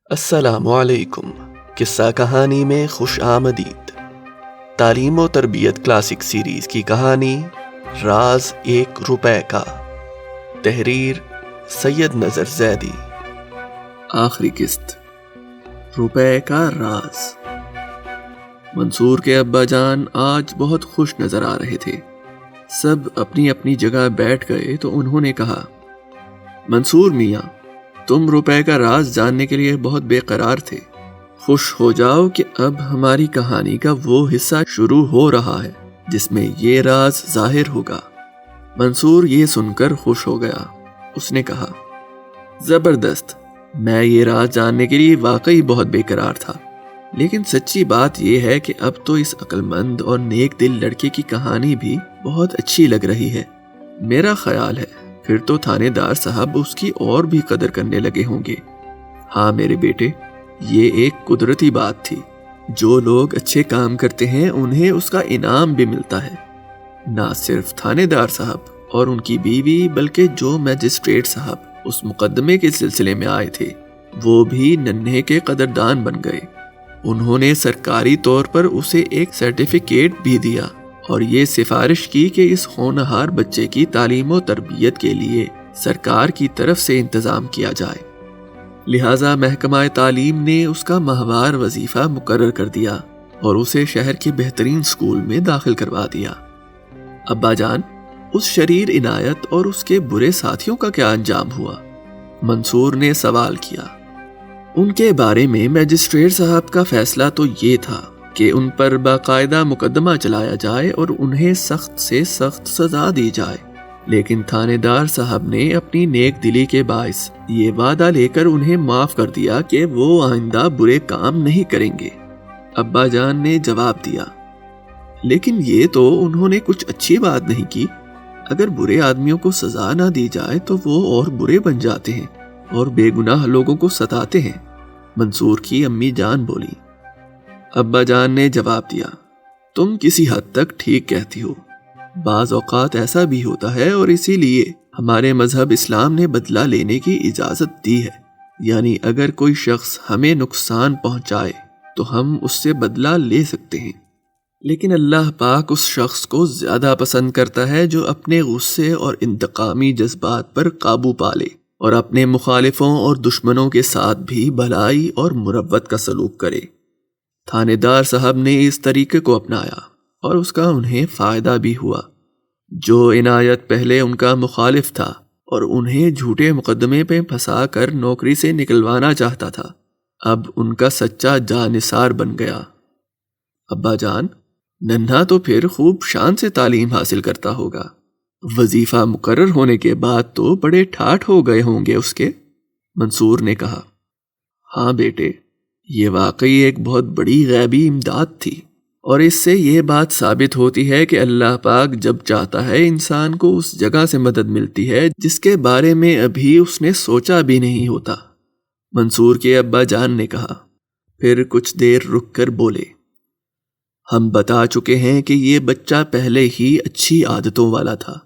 السلام علیکم۔ قصہ کہانی میں خوش آمدید۔ تعلیم و تربیت کلاسک سیریز کی کہانی راز 1 روپے کا، تحریر سید نظر زیدی۔ آخری قسط، روپے کا راز۔ منصور کے ابا جان آج بہت خوش نظر آ رہے تھے۔ سب اپنی اپنی جگہ بیٹھ گئے تو انہوں نے کہا، منصور میاں، تم روپے کا راز جاننے کے لیے بہت بے قرار تھے۔ خوش ہو جاؤ کہ اب ہماری کہانی کا وہ حصہ شروع ہو رہا ہے جس میں یہ راز ظاہر ہوگا۔ منصور یہ سن کر خوش ہو گیا۔ اس نے کہا، زبردست، میں یہ راز جاننے کے لیے واقعی بہت بے قرار تھا، لیکن سچی بات یہ ہے کہ اب تو اس عقل مند اور نیک دل لڑکے کی کہانی بھی بہت اچھی لگ رہی ہے۔ میرا خیال ہے پھر تو تھانے دار صاحب اس کی اور بھی قدر کرنے لگے ہوں گے۔ ہاں میرے بیٹے، یہ ایک قدرتی بات تھی۔ جو لوگ اچھے کام کرتے ہیں انہیں اس کا انعام بھی ملتا ہے۔ نہ صرف تھانے دار صاحب اور ان کی بیوی، بلکہ جو میجسٹریٹ صاحب اس مقدمے کے سلسلے میں آئے تھے وہ بھی ننھے کے قدردان بن گئے۔ انہوں نے سرکاری طور پر اسے ایک سرٹیفکیٹ بھی دیا اور یہ سفارش کی کہ اس ہونہار بچے کی تعلیم و تربیت کے لیے سرکار کی طرف سے انتظام کیا جائے۔ لہٰذا محکمہ تعلیم نے اس کا ماہوار وظیفہ مقرر کر دیا اور اسے شہر کے بہترین اسکول میں داخل کروا دیا۔ ابا جان، اس شریر عنایت اور اس کے برے ساتھیوں کا کیا انجام ہوا؟ منصور نے سوال کیا۔ ان کے بارے میں میجسٹریٹ صاحب کا فیصلہ تو یہ تھا کہ ان پر باقاعدہ مقدمہ چلایا جائے اور انہیں سخت سے سخت سزا دی جائے، لیکن تھانے دار صاحب نے اپنی نیک دلی کے باعث یہ وعدہ لے کر انہیں معاف کر دیا کہ وہ آئندہ برے کام نہیں کریں گے۔ ابا جان نے جواب دیا، لیکن یہ تو انہوں نے کچھ اچھی بات نہیں کی۔ اگر برے آدمیوں کو سزا نہ دی جائے تو وہ اور برے بن جاتے ہیں اور بے گناہ لوگوں کو ستاتے ہیں۔ منصور کی امی جان بولی۔ ابا جان نے جواب دیا، تم کسی حد تک ٹھیک کہتی ہو۔ بعض اوقات ایسا بھی ہوتا ہے اور اسی لیے ہمارے مذہب اسلام نے بدلہ لینے کی اجازت دی ہے۔ یعنی اگر کوئی شخص ہمیں نقصان پہنچائے تو ہم اس سے بدلہ لے سکتے ہیں، لیکن اللہ پاک اس شخص کو زیادہ پسند کرتا ہے جو اپنے غصے اور انتقامی جذبات پر قابو پا لے اور اپنے مخالفوں اور دشمنوں کے ساتھ بھی بھلائی اور مروت کا سلوک کرے۔ تھانے دار صاحب نے اس طریقے کو اپنایا اور اس کا انہیں فائدہ بھی ہوا۔ جو عنایت پہلے ان کا مخالف تھا اور انہیں جھوٹے مقدمے پہ پھنسا کر نوکری سے نکلوانا چاہتا تھا، اب ان کا سچا جانثار بن گیا۔ ابا جان، ننھا تو پھر خوب شان سے تعلیم حاصل کرتا ہوگا۔ وظیفہ مقرر ہونے کے بعد تو بڑے ٹھاٹھ ہو گئے ہوں گے اس کے؟ منصور نے کہا، ہاں بیٹے، یہ واقعی ایک بہت بڑی غیبی امداد تھی، اور اس سے یہ بات ثابت ہوتی ہے کہ اللہ پاک جب چاہتا ہے انسان کو اس جگہ سے مدد ملتی ہے جس کے بارے میں ابھی اس نے سوچا بھی نہیں ہوتا۔ منصور کے ابا جان نے کہا، پھر کچھ دیر رک کر بولے، ہم بتا چکے ہیں کہ یہ بچہ پہلے ہی اچھی عادتوں والا تھا۔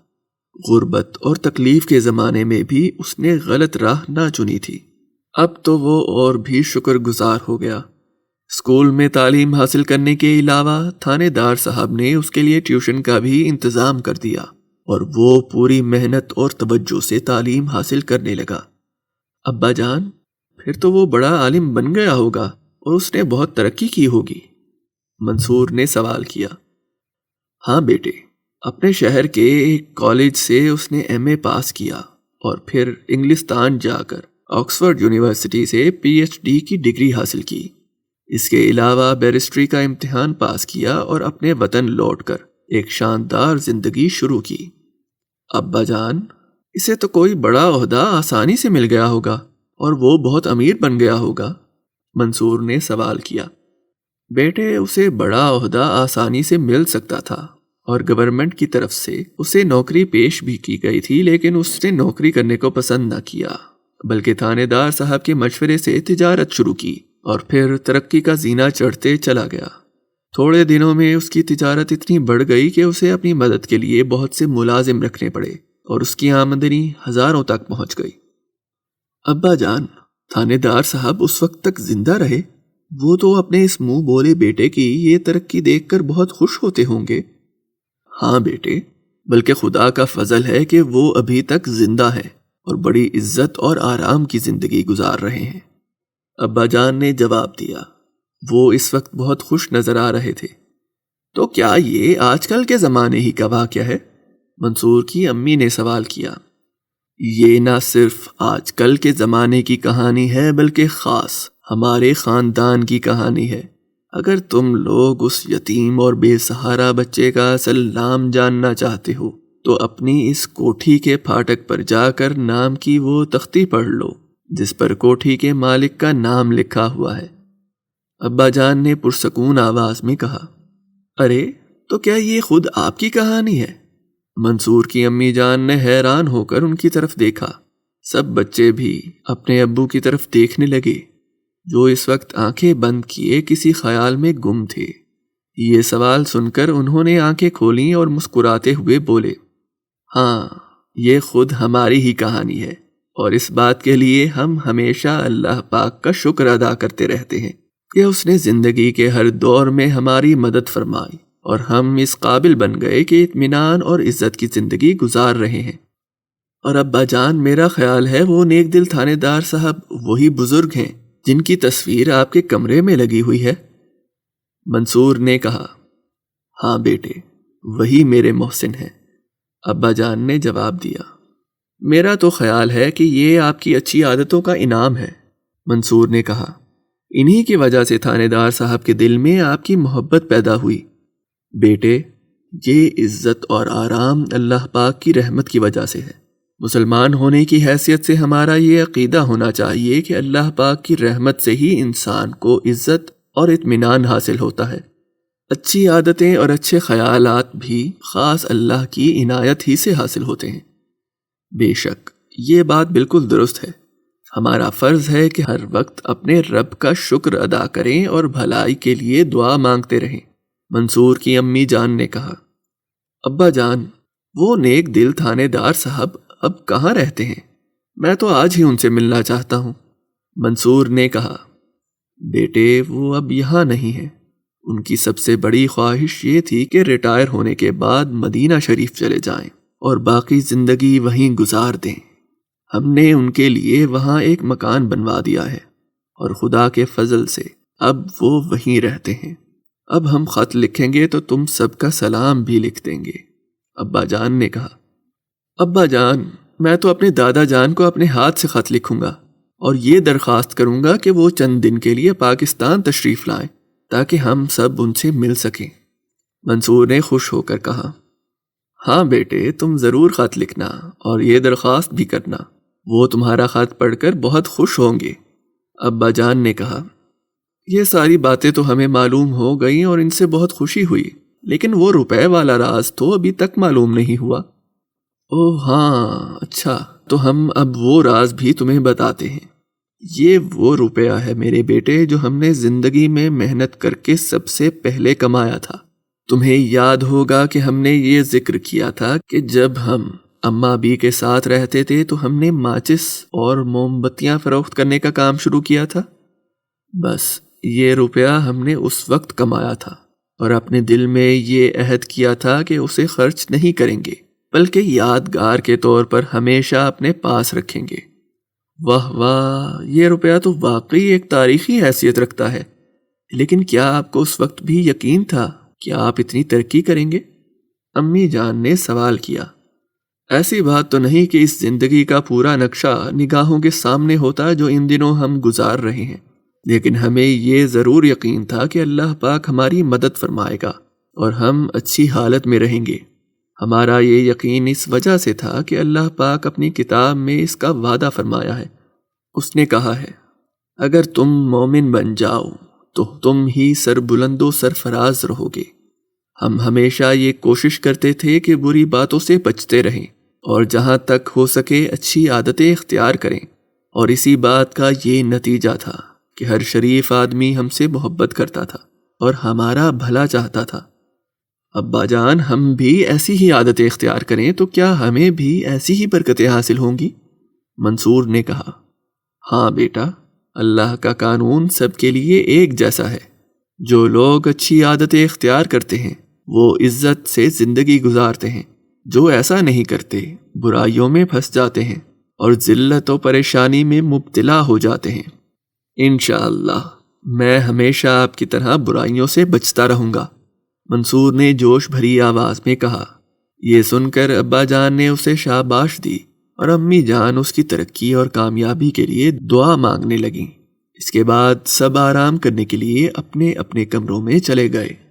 غربت اور تکلیف کے زمانے میں بھی اس نے غلط راہ نہ چنی تھی۔ اب تو وہ اور بھی شکر گزار ہو گیا۔ اسکول میں تعلیم حاصل کرنے کے علاوہ تھانے دار صاحب نے اس کے لیے ٹیوشن کا بھی انتظام کر دیا اور وہ پوری محنت اور توجہ سے تعلیم حاصل کرنے لگا۔ ابا جان، پھر تو وہ بڑا عالم بن گیا ہوگا اور اس نے بہت ترقی کی ہوگی؟ منصور نے سوال کیا۔ ہاں بیٹے، اپنے شہر کے ایک کالج سے اس نے ایم اے پاس کیا اور پھر انگلستان جا کر آکسفورڈ یونیورسٹی سے پی ایچ ڈی کی ڈگری حاصل کی۔ اس کے علاوہ بیرسٹری کا امتحان پاس کیا اور اپنے وطن لوٹ کر ایک شاندار زندگی شروع کی۔ ابا جان، اسے تو کوئی بڑا عہدہ آسانی سے مل گیا ہوگا اور وہ بہت امیر بن گیا ہوگا؟ منصور نے سوال کیا۔ بیٹے، اسے بڑا عہدہ آسانی سے مل سکتا تھا اور گورنمنٹ کی طرف سے اسے نوکری پیش بھی کی گئی تھی، لیکن اس نے نوکری کرنے کو پسند نہ کیا، بلکہ تھانے دار صاحب کے مشورے سے تجارت شروع کی اور پھر ترقی کا زینہ چڑھتے چلا گیا۔ تھوڑے دنوں میں اس کی تجارت اتنی بڑھ گئی کہ اسے اپنی مدد کے لیے بہت سے ملازم رکھنے پڑے اور اس کی آمدنی ہزاروں تک پہنچ گئی۔ ابا جان، تھانے دار صاحب اس وقت تک زندہ رہے؟ وہ تو اپنے اس منہ بولے بیٹے کی یہ ترقی دیکھ کر بہت خوش ہوتے ہوں گے۔ ہاں بیٹے، بلکہ خدا کا فضل ہے کہ وہ ابھی تک زندہ ہے اور بڑی عزت اور آرام کی زندگی گزار رہے ہیں، ابا جان نے جواب دیا۔ وہ اس وقت بہت خوش نظر آ رہے تھے۔ تو کیا یہ آج کل کے زمانے ہی کا واقعہ ہے؟ منصور کی امی نے سوال کیا۔ یہ نہ صرف آج کل کے زمانے کی کہانی ہے بلکہ خاص ہمارے خاندان کی کہانی ہے۔ اگر تم لوگ اس یتیم اور بے سہارا بچے کا اصل نام جاننا چاہتے ہو تو اپنی اس کوٹھی کے پھاٹک پر جا کر نام کی وہ تختی پڑھ لو جس پر کوٹھی کے مالک کا نام لکھا ہوا ہے۔ ابا جان نے پرسکون آواز میں کہا۔ ارے تو کیا یہ خود آپ کی کہانی ہے؟ منصور کی امی جان نے حیران ہو کر ان کی طرف دیکھا۔ سب بچے بھی اپنے ابو کی طرف دیکھنے لگے جو اس وقت آنکھیں بند کیے کسی خیال میں گم تھے۔ یہ سوال سن کر انہوں نے آنکھیں کھولیں اور مسکراتے ہوئے بولے، ہاں یہ خود ہماری ہی کہانی ہے، اور اس بات کے لیے ہم ہمیشہ اللہ پاک کا شکر ادا کرتے رہتے ہیں کہ اس نے زندگی کے ہر دور میں ہماری مدد فرمائی اور ہم اس قابل بن گئے کہ اطمینان اور عزت کی زندگی گزار رہے ہیں۔ اور ابا جان، میرا خیال ہے وہ نیک دل تھانے دار صاحب وہی بزرگ ہیں جن کی تصویر آپ کے کمرے میں لگی ہوئی ہے؟ منصور نے کہا۔ ہاں بیٹے، وہی میرے محسن ہیں، ابا جان نے جواب دیا۔ میرا تو خیال ہے کہ یہ آپ کی اچھی عادتوں کا انعام ہے، منصور نے کہا۔ انہی کی وجہ سے تھانے دار صاحب کے دل میں آپ کی محبت پیدا ہوئی۔ بیٹے، یہ عزت اور آرام اللہ پاک کی رحمت کی وجہ سے ہے۔ مسلمان ہونے کی حیثیت سے ہمارا یہ عقیدہ ہونا چاہیے کہ اللہ پاک کی رحمت سے ہی انسان کو عزت اور اطمینان حاصل ہوتا ہے۔ اچھی عادتیں اور اچھے خیالات بھی خاص اللہ کی عنایت ہی سے حاصل ہوتے ہیں۔ بے شک یہ بات بالکل درست ہے۔ ہمارا فرض ہے کہ ہر وقت اپنے رب کا شکر ادا کریں اور بھلائی کے لیے دعا مانگتے رہیں، منصور کی امی جان نے کہا۔ ابا جان، وہ نیک دل تھانے دار صاحب اب کہاں رہتے ہیں؟ میں تو آج ہی ان سے ملنا چاہتا ہوں، منصور نے کہا۔ بیٹے، وہ اب یہاں نہیں ہیں۔ ان کی سب سے بڑی خواہش یہ تھی کہ ریٹائر ہونے کے بعد مدینہ شریف چلے جائیں اور باقی زندگی وہیں گزار دیں۔ ہم نے ان کے لیے وہاں ایک مکان بنوا دیا ہے اور خدا کے فضل سے اب وہ وہیں رہتے ہیں۔ اب ہم خط لکھیں گے تو تم سب کا سلام بھی لکھ دیں گے، ابا جان نے کہا۔ ابا جان، میں تو اپنے دادا جان کو اپنے ہاتھ سے خط لکھوں گا اور یہ درخواست کروں گا کہ وہ چند دن کے لیے پاکستان تشریف لائیں تاکہ ہم سب ان سے مل سکیں، منصور نے خوش ہو کر کہا۔ ہاں بیٹے، تم ضرور خط لکھنا اور یہ درخواست بھی کرنا، وہ تمہارا خط پڑھ کر بہت خوش ہوں گے، ابا جان نے کہا۔ یہ ساری باتیں تو ہمیں معلوم ہو گئیں اور ان سے بہت خوشی ہوئی، لیکن وہ روپے والا راز تو ابھی تک معلوم نہیں ہوا۔ اوہ ہاں، اچھا، تو ہم اب وہ راز بھی تمہیں بتاتے ہیں۔ یہ وہ روپیہ ہے میرے بیٹے جو ہم نے زندگی میں محنت کر کے سب سے پہلے کمایا تھا۔ تمہیں یاد ہوگا کہ ہم نے یہ ذکر کیا تھا کہ جب ہم اماں ابی کے ساتھ رہتے تھے تو ہم نے ماچس اور موم بتیاں فروخت کرنے کا کام شروع کیا تھا۔ بس یہ روپیہ ہم نے اس وقت کمایا تھا اور اپنے دل میں یہ عہد کیا تھا کہ اسے خرچ نہیں کریں گے بلکہ یادگار کے طور پر ہمیشہ اپنے پاس رکھیں گے۔ واہ واہ، یہ روپیہ تو واقعی ایک تاریخی حیثیت رکھتا ہے، لیکن کیا آپ کو اس وقت بھی یقین تھا کہ آپ اتنی ترقی کریں گے؟ امی جان نے سوال کیا۔ ایسی بات تو نہیں کہ اس زندگی کا پورا نقشہ نگاہوں کے سامنے ہوتا جو ان دنوں ہم گزار رہے ہیں، لیکن ہمیں یہ ضرور یقین تھا کہ اللہ پاک ہماری مدد فرمائے گا اور ہم اچھی حالت میں رہیں گے۔ ہمارا یہ یقین اس وجہ سے تھا کہ اللہ پاک اپنی کتاب میں اس کا وعدہ فرمایا ہے۔ اس نے کہا ہے، اگر تم مومن بن جاؤ تو تم ہی سر بلند و سرفراز رہو گے۔ ہم ہمیشہ یہ کوشش کرتے تھے کہ بری باتوں سے بچتے رہیں اور جہاں تک ہو سکے اچھی عادتیں اختیار کریں، اور اسی بات کا یہ نتیجہ تھا کہ ہر شریف آدمی ہم سے محبت کرتا تھا اور ہمارا بھلا چاہتا تھا۔ ابا جان، ہم بھی ایسی ہی عادتیں اختیار کریں تو کیا ہمیں بھی ایسی ہی برکتیں حاصل ہوں گی؟ منصور نے کہا۔ ہاں بیٹا، اللہ کا قانون سب کے لیے ایک جیسا ہے۔ جو لوگ اچھی عادتیں اختیار کرتے ہیں وہ عزت سے زندگی گزارتے ہیں، جو ایسا نہیں کرتے برائیوں میں پھنس جاتے ہیں اور ذلت و پریشانی میں مبتلا ہو جاتے ہیں۔ انشاءاللہ میں ہمیشہ آپ کی طرح برائیوں سے بچتا رہوں گا، منصور نے جوش بھری آواز میں کہا۔ یہ سن کر ابا جان نے اسے شاباش دی اور امی جان اس کی ترقی اور کامیابی کے لیے دعا مانگنے لگیں۔ اس کے بعد سب آرام کرنے کے لیے اپنے اپنے کمروں میں چلے گئے۔